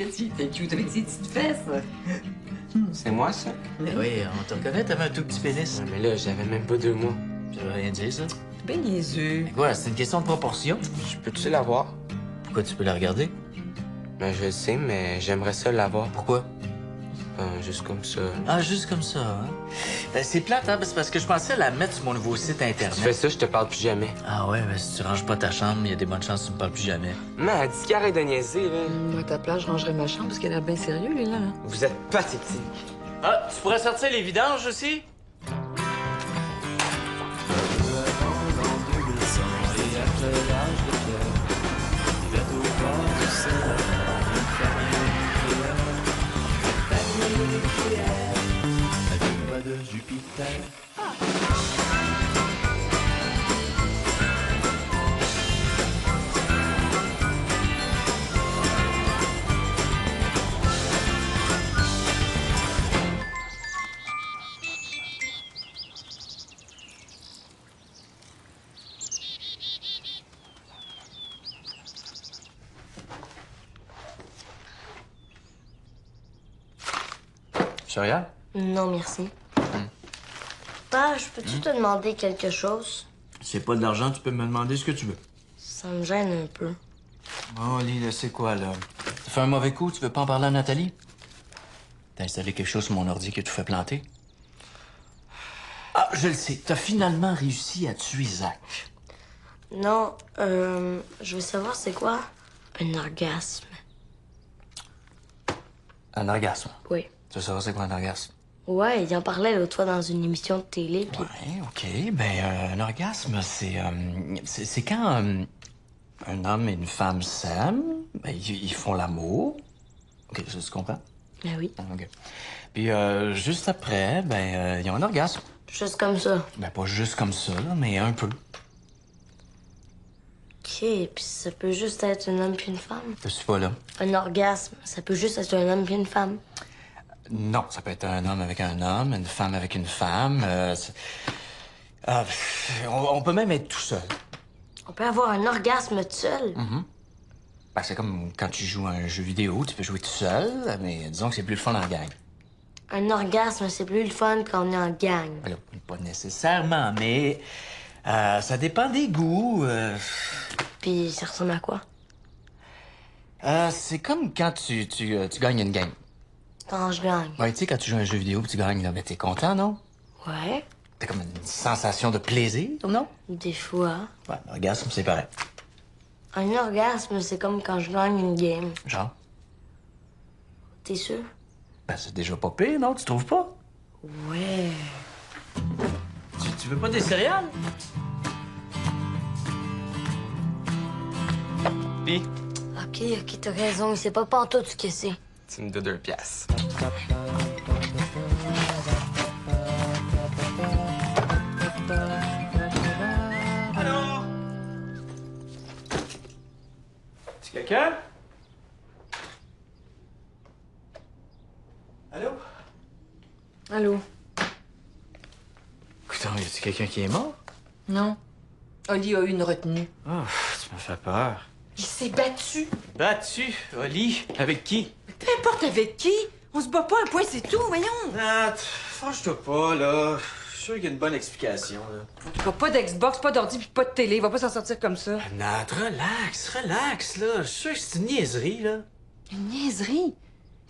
Regarde, il était cute avec ses petites fesses. C'est moi, ça? Mais oui, on te reconnaît, t'avais un tout petit pénis. Ouais, mais là, j'avais même pas 2 mois. Ça veut rien dire, ça. Ben niaiseux. Mais quoi, c'est une question de proportion. Je peux-tu l'avoir? Pourquoi tu peux la regarder? Ben, je le sais, mais j'aimerais ça l'avoir. Pourquoi? Ben, juste comme ça. Ah, juste comme ça, hein? Ben, c'est plate, hein? C'est parce que je pensais la mettre sur mon nouveau site Internet. Tu fais ça, je te parle plus jamais. Ah ouais, ben si tu ranges pas ta chambre, il y a des bonnes chances que tu me parles plus jamais. Man, dis qu'il arrête de niaiser, là. À ta place, je rangerais ma chambre parce qu'elle a l'air bien sérieux, lui, là. Vous êtes pathétique. Ah, tu pourrais sortir les vidanges aussi? Chéria? Non, merci. Pa, je peux-tu te demander quelque chose? Si c'est pas de l'argent, tu peux me demander ce que tu veux. Ça me gêne un peu. Oh, Lily, c'est quoi, là? T'as fait un mauvais coup, tu veux pas en parler à Nathalie? T'as installé quelque chose sur mon ordi qui a tout fait planter? Ah, je le sais, t'as finalement réussi à tuer Zach. Non, je veux savoir c'est quoi un orgasme. Un orgasme? Oui. Tu veux savoir c'est quoi un orgasme? Ouais, il en parlait l'autre fois dans une émission de télé, puis... Ouais, OK. Ben, un orgasme, c'est quand un homme et une femme s'aiment, ben, ils font l'amour. OK, ça, tu comprends? Ben oui. OK. Puis, juste après, ben, ils ont un orgasme. Juste comme ça. Ben, pas juste comme ça, là, mais un peu. OK, puis ça peut juste être un homme puis une femme. Je suis pas là. Un orgasme, ça peut juste être un homme puis une femme. Non, ça peut être un homme avec un homme, une femme avec une femme. On peut même être tout seul. On peut avoir un orgasme tout seul. Ben, c'est comme quand tu joues à un jeu vidéo, tu peux jouer tout seul, mais disons que c'est plus le fun en gang. Un orgasme, c'est plus le fun quand on est en gang. Alors, pas nécessairement, mais ça dépend des goûts. Puis ça ressemble à quoi? C'est comme quand tu gagnes une game. Quand je gagne. Ouais, tu sais, quand tu joues à un jeu vidéo et tu gagnes, là, ben, t'es content, non? Ouais, T'as comme une sensation de plaisir, non? des fois. Ouais, l'orgasme, c'est pareil. Un orgasme, c'est comme quand je gagne une game. Genre? T'es sûr? Ben, c'est déjà pas pire, non? Tu trouves pas? Ouais. Tu veux pas des céréales? Pis? OK, t'as raison. C'est pas pantoute ce que c'est. Tu me dois 2 piastres. Allô? C'est quelqu'un? Allô? Allô? Écoute, y a-tu quelqu'un qui est mort? Non. Oli a eu une retenue. Oh, tu me fais peur. Il s'est battu. Battu, Oli? Avec qui? Peu importe avec qui. On se bat pas, un point, c'est tout, voyons. Nat, fâche-toi pas, là. Je suis sûr qu'il y a une bonne explication, là. En tout cas, pas d'Xbox, pas d'ordi, puis pas de télé. Il va pas s'en sortir comme ça. Nat, relax, là. Je suis sûr que c'est une niaiserie, là. Une niaiserie.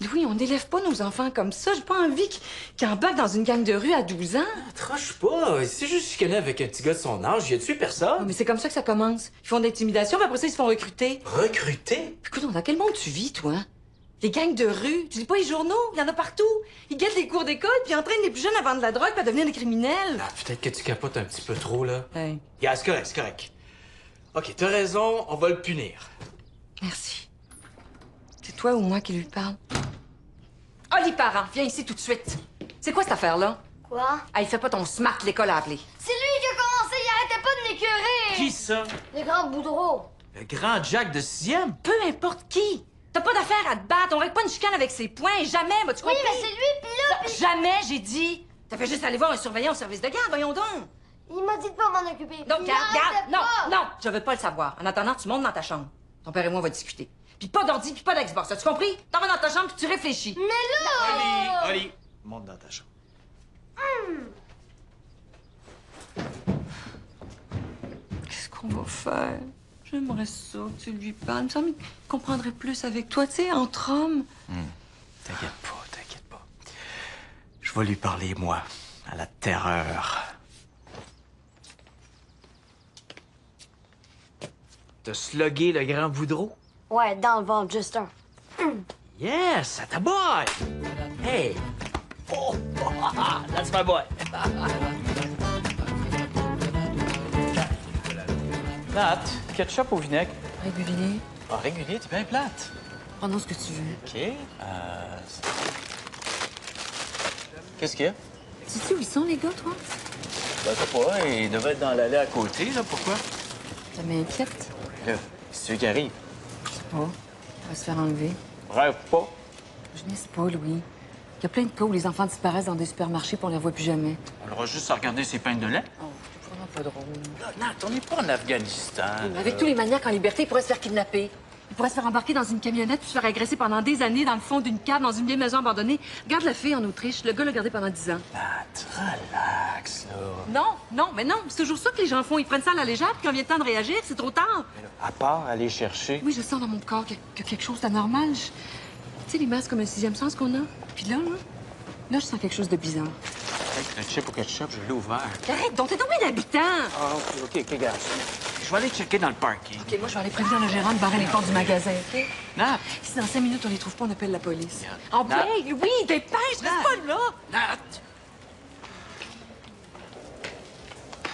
Louis, on n'élève pas nos enfants comme ça. J'ai pas envie qu'ils embarquent dans une gang de rue à 12 ans. Trache pas. C'est juste que je connais avec un petit gars de son âge. Il a tué Oh, personne. mais c'est comme ça que ça commence. Ils font de l'intimidation, puis après ça, ils se font recruter. Recruté? Écoute, dans quel monde tu vis, toi? Les gangs de rue, tu lis pas les journaux? Il y en a partout. Ils guettent les cours d'école, puis ils entraînent les plus jeunes à vendre de la drogue, puis à devenir des criminels. Ah, peut-être que tu capotes un petit peu trop, là. Hey, Yeah, c'est correct, c'est correct. OK, t'as raison, on va le punir. merci. C'est toi ou moi qui lui parle? Ah, les parents, viens ici tout de suite. C'est quoi cette affaire-là? Quoi? Ah, il fait pas ton smart, l'école a appelé. C'est lui qui a commencé, il arrêtait pas de m'écœurer! Qui ça? Le grand Boudreau. Le grand Jack de 6e? Peu importe qui. T'as pas d'affaire à te battre. On règle pas une chicane avec ses poings. Jamais, m'as-tu Oui, compris? mais c'est lui, puis là, puis... Jamais, j'ai dit. T'as fait juste aller voir un surveillant au service de garde, voyons donc. Il m'a dit de pas m'en occuper. Donc, Il garde, arrêtait non, pas. non, je veux pas le savoir. En attendant, tu montes dans ta chambre. Ton père et moi, on va discuter. Puis pas d'ordi, puis pas d'Xbox. As-tu compris? T'en vas dans ta chambre, puis tu réfléchis. Oli, monte dans ta chambre. Qu'est-ce qu'on va faire? J'aimerais ça que tu lui parles. Il me semble qu'il comprendrait plus avec toi, tu sais, entre hommes. T'inquiète pas. Je vais lui parler, moi, à la terreur. T'as slugué le grand Boudreau? Ouais, dans le ventre, juste un. Yes, that's a boy! Hey! Oh, that's my boy! Nat, ketchup au vinaigre. Régulier. Ah, régulier, t'es bien plate. Prends ce que tu veux. OK. Qu'est-ce qu'il y a? Sais-tu où ils sont, les gars, toi? Ben, je sais pas, il devait être dans l'allée à côté, là. Pourquoi? Ça m'inquiète. Là, c'est qui arrive. Je sais pas. On va se faire enlever. Rêve pas. Je sais pas, Louis. Il y a plein de cas où les enfants disparaissent dans des supermarchés puis on les voit plus jamais. On aura juste à regarder ses pains de lait. Oh, c'est vraiment pas drôle. Là, Nat, on n'est pas en Afghanistan. Avec tous les maniaques en liberté, ils pourraient se faire kidnapper. Ils pourraient se faire embarquer dans une camionnette puis se faire agresser pendant des années dans le fond d'une cave, dans une vieille maison abandonnée. Regarde la fille en Autriche. Le gars l'a gardée pendant 10 ans. Nat, relax, là. Mais non. C'est toujours ça que les gens font. Ils prennent ça à la légère puis quand vient le temps de réagir, c'est trop tard. Mais là, à part aller chercher... Oui, je sens dans mon corps qu'il y a quelque chose d'anormal. Tu sais, les masques comme un sixième sens qu'on a. Puis là, je sens quelque chose de bizarre. Le chip au ketchup, je l'ai ouvert. Arrête, donc t'es tombé d'habitant. Ah, OK, gars. Je vais aller checker dans le parking. OK, moi, je vais aller prévenir le gérant de barrer les portes du magasin, OK? Nat! Si dans 5 minutes, on les trouve pas, on appelle la police. Regarde. En Nat. blague, oui, dépêche, reste pas là! Nat!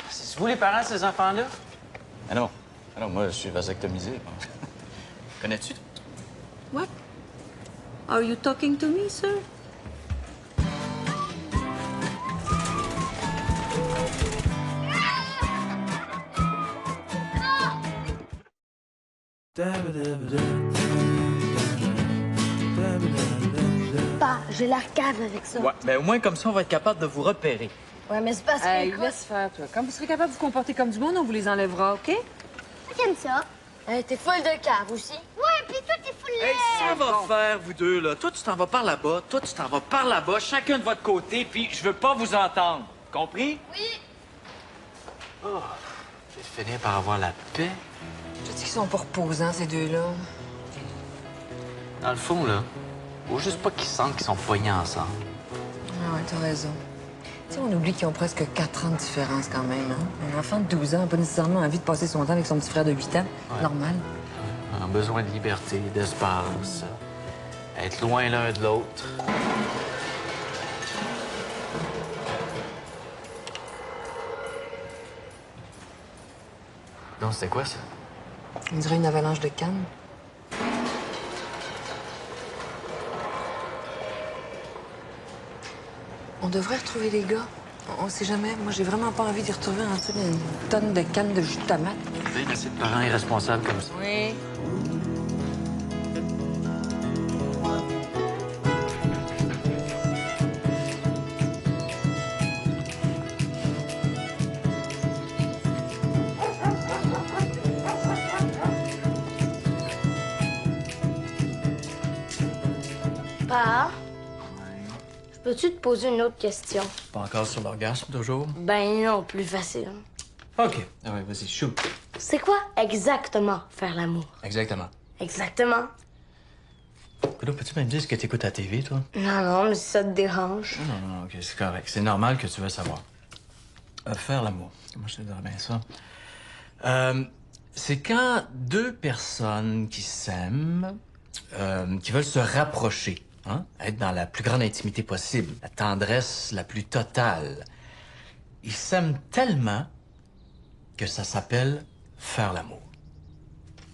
C'est vous les parents de ces enfants-là? Ah non, moi, je suis vasectomisé. Connais-tu? What? Are you talking to me, sir? Pas, j'ai l'air cave avec ça. Ouais, mais au moins, comme ça, on va être capable de vous repérer. Ouais, mais c'est parce que... Hey, écoute, laisse faire, toi. Quand vous serez capable de vous comporter comme du monde, on vous les enlèvera, OK? J'aime ça. hey, t'es folle de cave aussi. Ouais, puis toi, t'es full Hey, ça va faire, vous deux, là. Toi, tu t'en vas par là-bas. Toi, tu t'en vas par là-bas. Chacun de votre côté, puis je veux pas vous entendre. Compris? Oui. Oh, je vais finir par avoir la paix. Je te dis qu'ils sont pas reposants, ces deux-là. Dans le fond, là, faut juste pas qu'ils sentent qu'ils sont poignés ensemble. Ah ouais, t'as raison. Tu sais, on oublie qu'ils ont presque 4 ans de différence quand même, hein? Un enfant de 12 ans n'a pas nécessairement envie de passer son temps avec son petit frère de 8 ans. Ouais. Normal. Un besoin de liberté, d'espace. Être loin l'un de l'autre. Donc, c'était quoi, ça? On dirait une avalanche de cannes. On devrait retrouver les gars. On sait jamais. Moi, j'ai vraiment pas envie d'y retrouver en dessous d'une tonne de cannes de jus de tomate. Bien assez de parents irresponsables comme ça. Oui. Pa, peux-tu te poser une autre question? Pas encore sur l'orgasme, toujours? Ben non, plus facile. OK. Ah ouais, vas-y, shoot. C'est quoi exactement faire l'amour? Exactement. Exactement. Écoute, peux-tu me dire ce que t'écoutes à la TV, toi? Non, mais si ça te dérange. Non, OK, c'est correct. C'est normal que tu veux savoir. Faire l'amour. Comment je te dirais bien ça? C'est quand deux personnes qui s'aiment, qui veulent se rapprocher, hein? Être dans la plus grande intimité possible, la tendresse la plus totale. Ils s'aiment tellement que ça s'appelle faire l'amour.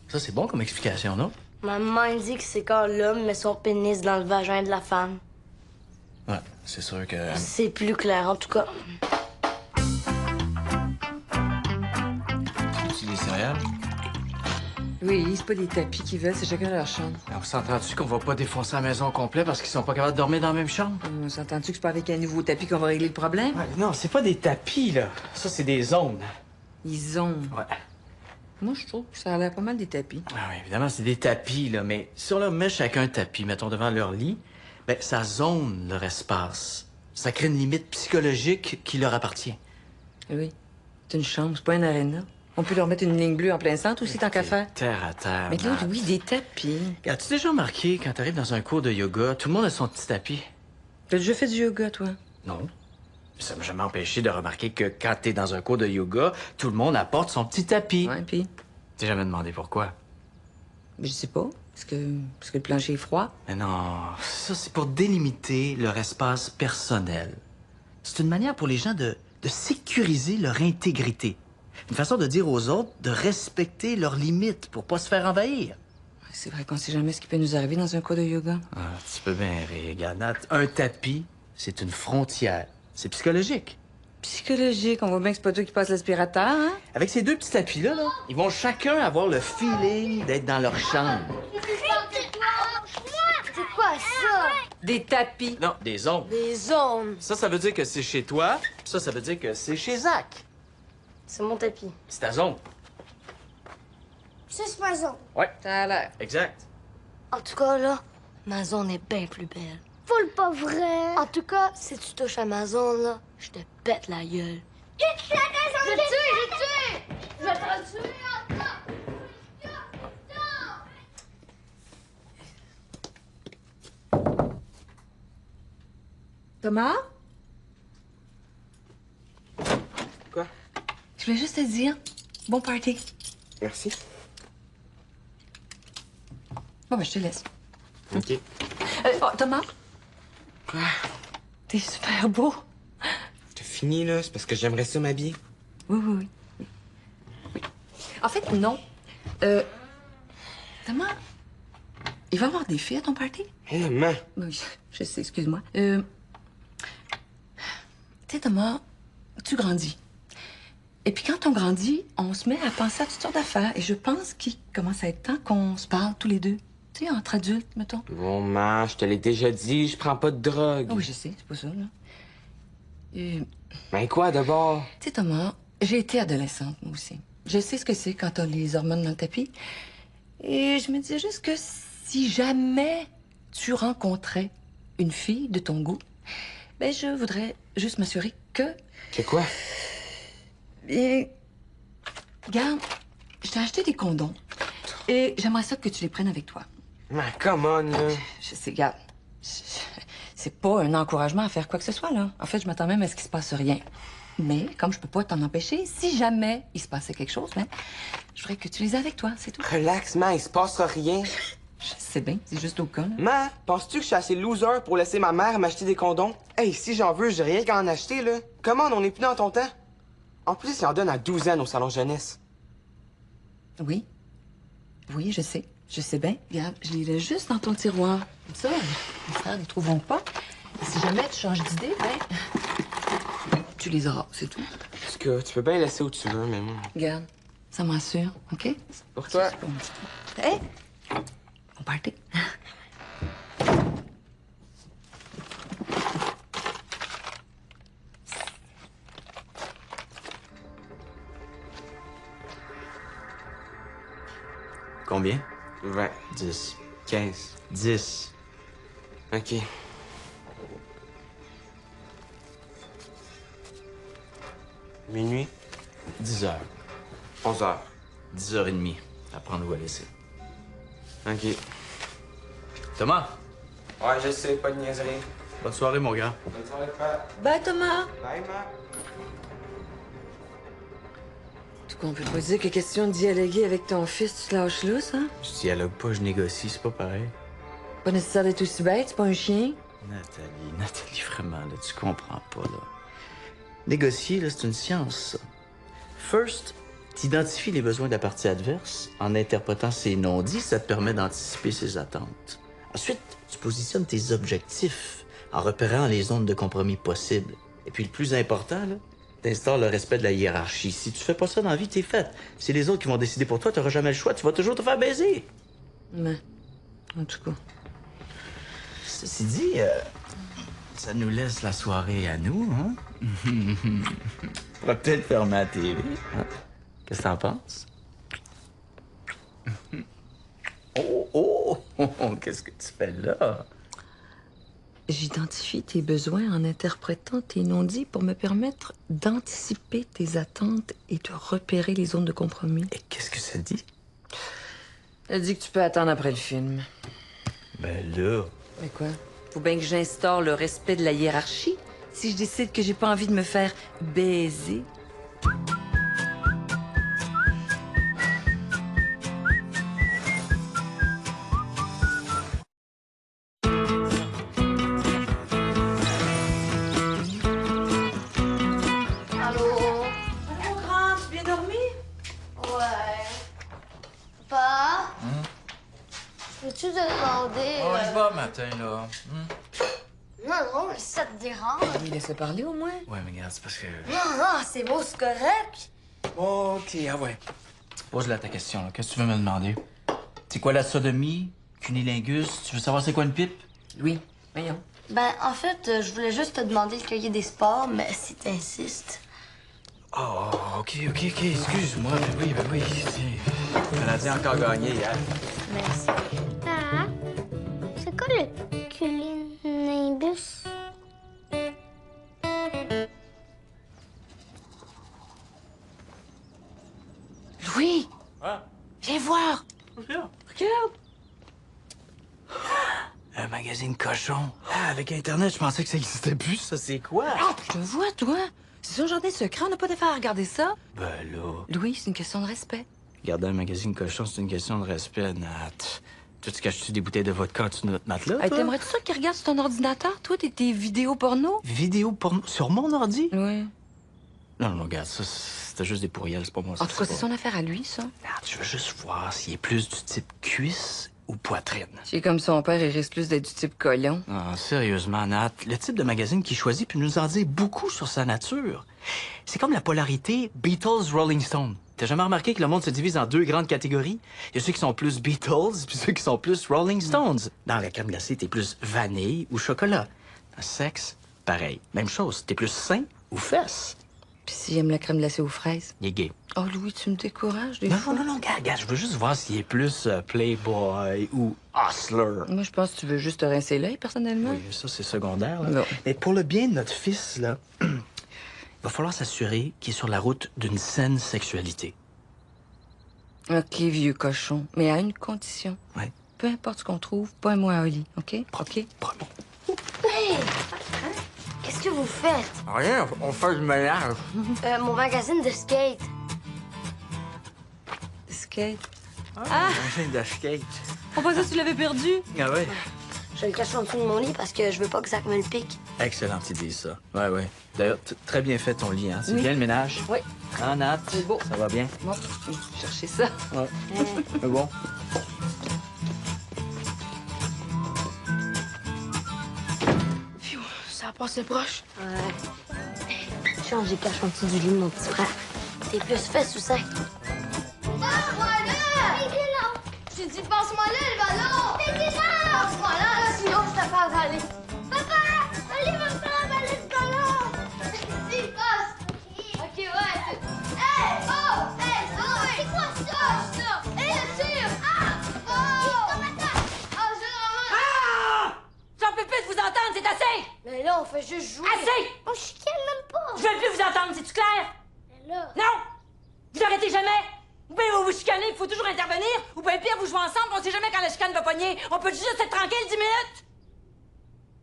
Ça, c'est bon comme explication, non? Maman elle dit que c'est quand l'homme met son pénis dans le vagin de la femme. Ouais, c'est sûr que... C'est plus clair, en tout cas. Tu des céréales? Oui, c'est pas des tapis qu'ils veulent, c'est chacun leur chambre. On s'entend-tu qu'on va pas défoncer la maison au complet parce qu'ils sont pas capables de dormir dans la même chambre? On s'entend-tu que c'est pas avec un nouveau tapis qu'on va régler le problème? Ouais, non, c'est pas des tapis, là. Ça, c'est des zones. Ils ont. Ouais. Moi, je trouve que ça a l'air pas mal des tapis. Ah oui, évidemment, c'est des tapis, là, mais si on leur met chacun un tapis, mettons, devant leur lit, ben, ça zone leur espace. Ça crée une limite psychologique qui leur appartient. Oui. C'est une chambre, c'est pas un aréna. On peut leur mettre une ligne bleue en plein centre aussi, tant qu'à faire. Terre à terre. Mais Claude, Nat. oui, des tapis. As-tu déjà remarqué, quand t'arrives dans un cours de yoga, tout le monde a son petit tapis? T'as déjà fait du yoga, toi? Non. Ça m'a jamais empêché de remarquer que quand t'es dans un cours de yoga, tout le monde apporte son petit tapis. Ouais, puis? T'es jamais demandé pourquoi? Je sais pas. Parce que le plancher est froid. Mais non, ça c'est pour délimiter leur espace personnel. C'est une manière pour les gens de sécuriser leur intégrité. Une façon de dire aux autres de respecter leurs limites pour pas se faire envahir. Ouais, c'est vrai qu'on sait jamais ce qui peut nous arriver dans un cours de yoga. Ah, tu peux bien rire, Ganat. Un tapis, c'est une frontière. C'est psychologique. Psychologique, on voit bien que c'est pas toi qui passe l'aspirateur, hein? Avec ces deux petits tapis-là, là, ils vont chacun avoir le feeling d'être dans leur chambre. C'est quoi ça? Des tapis. Non, des zones. Des zones. Ça veut dire que c'est chez toi. Ça veut dire que c'est chez Zach. C'est mon tapis. C'est ta zone. Ça, c'est ma zone. Ouais, Ça a l'air. exact. En tout cas, là, ma zone est bien plus belle. Full pas vrai. En tout cas, si tu touches à ma zone, là, je te pète la gueule. Je tue! Je vais te tuer! Thomas? Quoi? Je voulais juste te dire, bon party. Merci. Bon, ben, je te laisse. OK. Oh, Thomas? Quoi? T'es super beau. T'as fini, là? C'est parce que j'aimerais ça m'habiller. Oui, oui, oui. Oui. En fait, non. Thomas, il va y avoir des filles à ton party? Hé, maman! Oui, je sais, excuse-moi. Tu sais, Thomas, tu grandis. Et puis quand on grandit, on se met à penser à toutes sortes d'affaires. Et je pense qu'il commence à être temps qu'on se parle tous les deux. Tu sais, entre adultes, mettons. Bon, maman, je te l'ai déjà dit, je prends pas de drogue. Ah oui, je sais, c'est pas ça, là. Ben quoi, d'abord? Tu sais, Thomas, j'ai été adolescente, moi aussi. Je sais ce que c'est quand t'as les hormones dans le tapis. Et je me disais juste que si jamais tu rencontrais une fille de ton goût, ben je voudrais juste m'assurer que... Que quoi? Et... Regarde, je t'ai acheté des condoms. Et j'aimerais ça que tu les prennes avec toi. Man, come on, là. Je sais, regarde, c'est pas un encouragement à faire quoi que ce soit, là. En fait, je m'attends même à ce qu'il se passe rien. Mais, comme je peux pas t'en empêcher, si jamais il se passait quelque chose, ben, je voudrais que tu les aies avec toi, c'est tout. Relax, man, il se passera rien. Je sais bien, c'est juste au cas, là. Man, penses-tu que je suis assez loser pour laisser ma mère m'acheter des condoms? Hey, si j'en veux, j'ai rien qu'à en acheter, là. Comment on n'est plus dans ton temps? En plus, il en donne à 12 ans au salon jeunesse. Oui. Oui, je sais. Je sais bien. Regarde, je les laisse juste dans ton tiroir. Comme ça, les frères ne trouveront pas. Et si jamais tu changes d'idée, ben, tu les auras, c'est tout. En tout cas, tu peux bien laisser où tu veux, mais moi... Regarde, ça m'assure, OK? Pour toi. C'est pas mon petit truc. Hey! Bon party. Combien? 20, 10. 15. 10. OK. Minuit, 10 heures. 11 heures. 10h30. À prendre ou à laisser. OK. Thomas, Ouais, je sais, pas de niaiserie. bonne soirée, mon gars. Bonne soirée, papa. Bye, Thomas! Bye, ma. En tout cas, on peut pas dire qu'il est question de dialoguer avec ton fils, tu te lâches lousse, hein? Je dialogue pas, je négocie, c'est pas pareil. Pas nécessaire d'être aussi bête, c'est pas un chien. Nathalie, vraiment, là, tu comprends pas, là. Négocier, là, c'est une science, ça. First, t'identifies les besoins de la partie adverse. En interprétant ses non-dits, ça te permet d'anticiper ses attentes. Ensuite, tu positionnes tes objectifs en repérant les zones de compromis possibles. Et puis, le plus important, là, t'installes le respect de la hiérarchie. Si tu fais pas ça dans la vie, t'es faite. C'est les autres qui vont décider pour toi, t'auras jamais le choix, tu vas toujours te faire baiser. Mais, en tout cas. Ceci dit, ça nous laisse la soirée à nous, hein? On va peut-être fermer la TV. Hein? Qu'est-ce que t'en penses? Oh, qu'est-ce que tu fais là? J'identifie tes besoins en interprétant tes non-dits pour me permettre d'anticiper tes attentes et de repérer les zones de compromis. Et qu'est-ce que ça dit? Elle dit que tu peux attendre après le film. Ben là... Mais quoi? Faut bien que j'instaure le respect de la hiérarchie si je décide que j'ai pas envie de me faire baiser. Allô? Mon grand, tu bien dormi? Ouais. Papa? Peux-tu te demander... On y va matin, là. Non, non, mais si ça te dérange. Oui, laisse-le parler au moins. Ouais, mais regarde, c'est parce que... Non, non, c'est beau, c'est correct. OK, ah ouais. Pose-la ta question, là. Qu'est-ce que tu veux me demander? C'est quoi la sodomie? Cunilingus? Tu veux savoir c'est quoi une pipe? Oui, voyons. Ben, en fait, je voulais juste te demander le cahier des sports, mais si t'insistes. Oh, OK, excuse-moi. Ben oui. Le Canadien a encore gagné hier. Merci. Ah, c'est quoi le cunilingus? Louis! Ah. Viens voir! Regarde. Regarde! Un magazine cochon. Ah, avec Internet, je pensais que ça existait plus. Ça, c'est quoi? Ah, je te vois, toi! C'est son jardin secret, on n'a pas d'affaire à regarder ça. Ben là... Louis, c'est une question de respect. Regarder un magazine cochon, c'est une question de respect, Nat. Toi, tu caches-tu des bouteilles de vodka en dessous de notre matelas, Hey, toi? t'aimerais-tu ça qu'il regarde sur ton ordinateur, toi, tes vidéos porno? Vidéo porno sur mon ordi? Oui. Non, regarde, ça, c'était juste des pourriels, c'est pas moi. En tout cas, c'est son affaire à lui, ça. Nat, je veux juste voir s'il est plus du type cuisse ou poitrine. C'est comme son père, il risque plus d'être du type colon. Ah, sérieusement, Nat, le type de magazine qu'il choisit peut nous en dire beaucoup sur sa nature. C'est comme la polarité Beatles-Rolling Stone. T'as jamais remarqué que le monde se divise en deux grandes catégories? Il y a ceux qui sont plus Beatles, puis ceux qui sont plus Rolling Stones. Dans la crème glacée, t'es plus vanille ou chocolat. Dans le sexe, pareil. Même chose, t'es plus sein ou fesses. Puis s'il aime la crème glacée aux fraises. Il est gay. Oh, Louis, tu me décourages des Non, fois. regarde, je veux juste voir s'il est plus playboy ou hustler. Moi, je pense que tu veux juste te rincer l'œil, personnellement. Oui, ça, c'est secondaire, là. Non. Mais pour le bien de notre fils, là, il va falloir s'assurer qu'il est sur la route d'une saine sexualité. OK, vieux cochon. Mais à une condition. Ouais. Peu importe ce qu'on trouve, pas un mot à Oli, OK? OK? Promis. Hey! Qu'est-ce que vous faites? Rien, on fait du ménage. Mon magazine de skate. Skate. Magazine de skate. On pensait que tu l'avais perdu. Ah ouais? Je le cache en dessous de mon lit parce que je veux pas que Zach me le pique. Excellente idée, ça. Ouais. D'ailleurs, très bien fait ton lit, hein? C'est Oui. bien le ménage? Oui. Hein, Nat? C'est beau. Ça va bien? Bon, je vais chercher ça. Ouais. C'est bon. Pfiou, ça a passé proche. Ouais. Change les caches en dessous du lit de mon petit frère. T'es plus fesses ou sein? Passe-moi là! Il est là! J'ai dit passe-moi là le ballon! Il est là! Passe-moi là, sinon je te fais avaler. Papa! Allez, va faire avaler le ballon! Si, passe! Ok, ouais, Hey! Oh! Hey! Oh! C'est quoi ça? ça! Hey, le tire! Ah! Oh! Comme attaque! Ah, je ramasse! J'en peux plus de vous entendre, c'est assez! Mais là, on fait juste jouer. Assez! On chicane même pas! Je veux plus vous entendre, c'est-tu clair? Mais là... Non! Vous arrêtez jamais! Ou bien vous vous chicanez, il faut toujours intervenir, ou bien pire, vous jouez ensemble, on sait jamais quand la chicane va pogner. On peut juste être tranquille 10 minutes!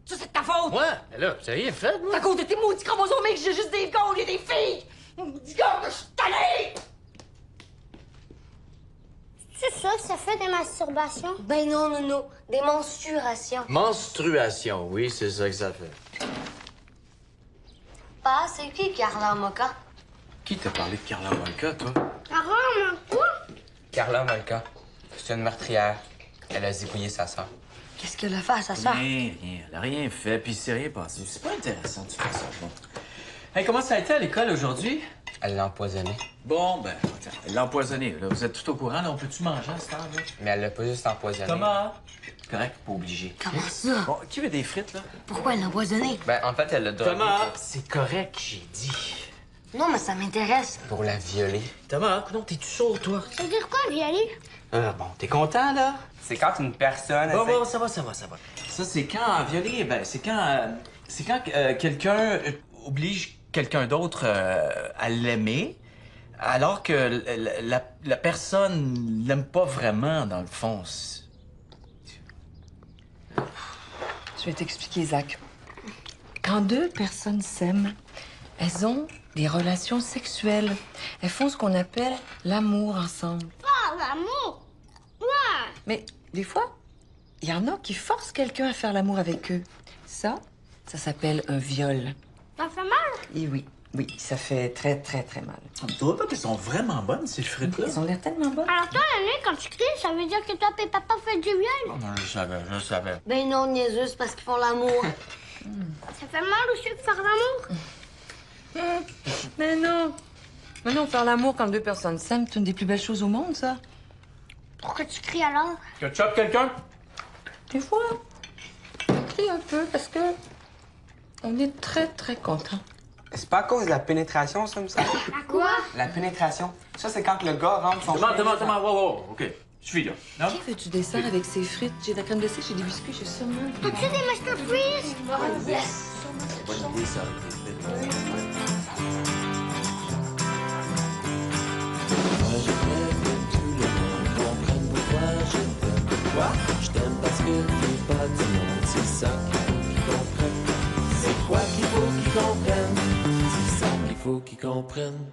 Ça, c'est de ta faute! Ouais, mais là, t'as rien fait, C'est à cause de tes maudits chromosomiques, j'ai juste des gars au lieu des filles! Dis gars, je suis tanné! C'est ça que ça fait des masturbations? Ben non. Des menstruations. Menstruation, oui, c'est ça que ça fait. Pa, c'est qui Carla Moka? Qui t'a parlé de Carla Molka, toi? Maman, quoi? Carla Molka, c'est une meurtrière. Elle a zipouillé sa sœur. Qu'est-ce qu'elle a fait à sa soeur? Rien. Elle a rien fait, puis c'est rien passé. C'est pas intéressant, tu fais ça, bon. Hey, comment ça a été à l'école aujourd'hui? Elle l'a empoisonné. Bon, ben, attends, elle l'a empoisonné. Là, vous êtes tout au courant, là, on peut-tu manger à cette heure-là? Mais elle l'a pas juste empoisonné. Thomas? Correct, pas obligé. Comment ça? Bon, qui veut des frites, là? Pourquoi elle l'a empoisonné? Ben, en fait, elle l'a drogué. Thomas! C'est correct, j'ai dit. Non, mais ça m'intéresse. Pour la violer. Thomas, non, t'es-tu sourd, toi? Ça veut dire quoi, violer? Bon, t'es content, là? C'est quand une personne... Bon, essaie- bon, ça va. Ça, c'est quand violer, ben, c'est quand quelqu'un oblige quelqu'un d'autre à l'aimer, alors que la personne l'aime pas vraiment, dans le fond. Je vais t'expliquer, Zach. Quand deux personnes s'aiment, elles ont des relations sexuelles. Elles font ce qu'on appelle l'amour ensemble. Ah, l'amour! Ouais! Mais des fois, il y en a qui forcent quelqu'un à faire l'amour avec eux. Ça s'appelle un viol. Ça fait mal? Et oui, ça fait très, très, très mal. Tu trouves pas qu'elles sont vraiment bonnes, ces frites-là? Elles ont l'air tellement bonnes. Alors toi, la nuit, quand tu cries, ça veut dire que toi et papa faites du viol? Je savais. Ben non, niaiseux, c'est parce qu'ils font l'amour. Ça fait mal aussi de faire l'amour? Mais non, faire l'amour quand deux personnes s'aiment, c'est une des plus belles choses au monde, ça. Pourquoi tu cries alors? Ketchup, quelqu'un? Des fois, on crie un peu parce que on est très, très content. C'est pas à cause de la pénétration, ça, me semble? À quoi? La pénétration. Ça, c'est quand le gars rentre son... Thomas, wow, OK. Suffis, là. Non? Qui veux-tu dessert avec ses frites? J'ai de la crème glacée, j'ai des biscuits, j'ai sûrement... As-tu des Master Freeze? Oh, yes! Bonne idée, ça. Je t'aime parce que t'es pas du monde, c'est ça qu'il faut qu'ils comprennent. C'est quoi qu'il faut qu'ils comprennent? C'est ça qu'il faut qu'ils comprennent.